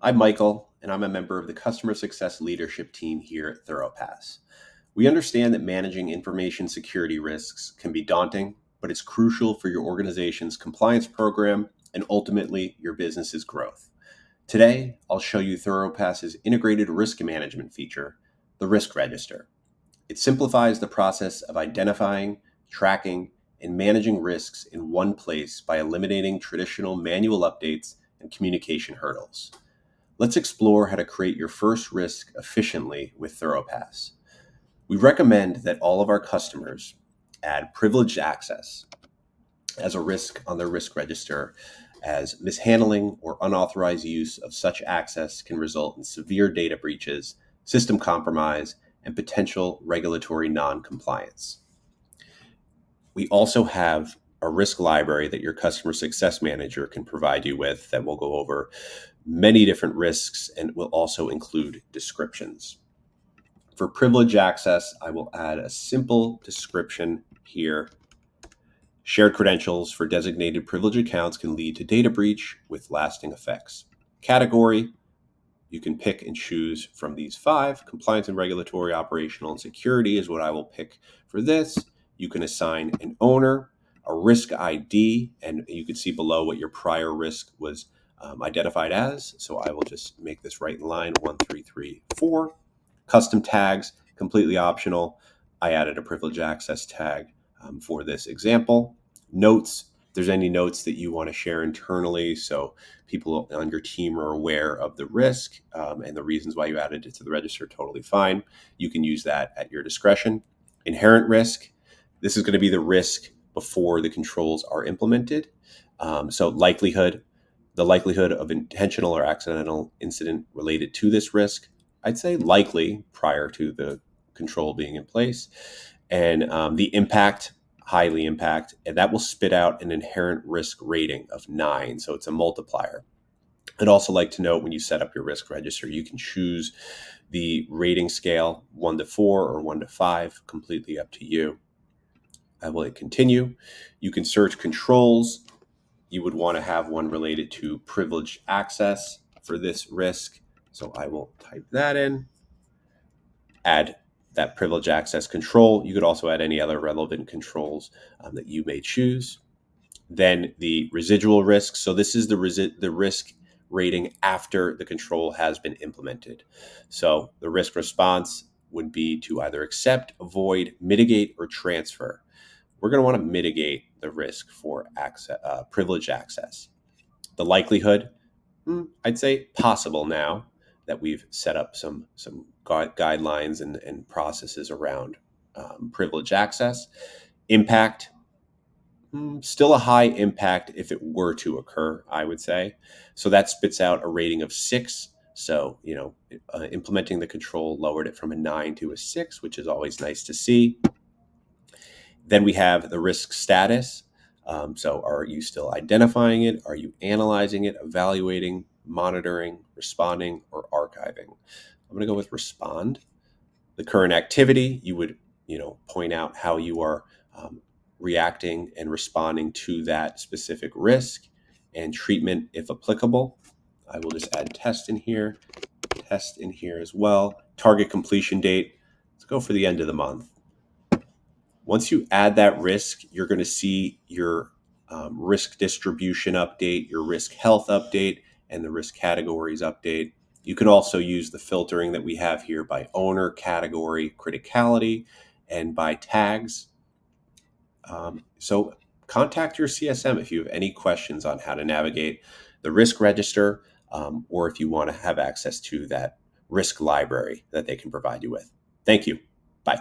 I'm Michael, and I'm a member of the Customer Success Leadership Team here at Thoropass. We understand that managing information security risks can be daunting, but it's crucial for your organization's compliance program and ultimately your business's growth. Today, I'll show you Thoropass's integrated risk management feature, the Risk Register. It simplifies the process of identifying, tracking, and managing risks in one place by eliminating traditional manual updates and communication hurdles. Let's explore how to create your first risk efficiently with Thoropass. We recommend that all of our customers add privileged access as a risk on their risk register, as mishandling or unauthorized use of such access can result in severe data breaches, system compromise, and potential regulatory non-compliance. We also have a risk library that your customer success manager can provide you with that will go over many different risks and will also include descriptions. For privilege access, I will add a simple description here. Shared credentials for designated privilege accounts can lead to data breach with lasting effects. Category, you can pick and choose from these 5. Compliance and regulatory, operational, and security is what I will pick for this. You can assign an owner, a risk ID, and you can see below what your prior risk was identified as. So I will just make this right in line, 1, 3, 3, 4. Custom tags, completely optional. I added a privilege access tag for this example. Notes, if there's any notes that you want to share internally so people on your team are aware of the risk and the reasons why you added it to the register, totally fine. You can use that at your discretion. Inherent risk, this is going to be the risk before the controls are implemented. So the likelihood of intentional or accidental incident related to this risk, I'd say likely prior to the control being in place. And the impact, highly impact, and that will spit out an inherent risk rating of 9. So it's a multiplier. I'd also like to note when you set up your risk register, you can choose the rating scale 1 to 4 or 1 to 5, completely up to you. I will hit continue. You can search controls. You would want to have one related to privileged access for this risk. So I will type that in, add that privilege access control. You could also add any other relevant controls that you may choose. Then the residual risk. So this is the risk rating after the control has been implemented. So the risk response would be to either accept, avoid, mitigate, or transfer. We're going to want to mitigate the risk for privilege access. The likelihood, I'd say possible now that we've set up some guidelines and processes around privilege access. Impact, still a high impact if it were to occur, I would say. So that spits out a rating of 6. So, implementing the control lowered it from a 9 to a 6, which is always nice to see. Then we have the risk status. So are you still identifying it? Are you analyzing it, evaluating, monitoring, responding, or archiving? I'm going to go with respond. The current activity, you would point out how you are reacting and responding to that specific risk, and treatment if applicable. I will just add test in here as well. Target completion date, let's go for the end of the month. Once you add that risk, you're going to see your risk distribution update, your risk health update, and the risk categories update. You can also use the filtering that we have here by owner, category, criticality, and by tags. So contact your CSM if you have any questions on how to navigate the risk register, or if you want to have access to that risk library that they can provide you with. Thank you. Bye.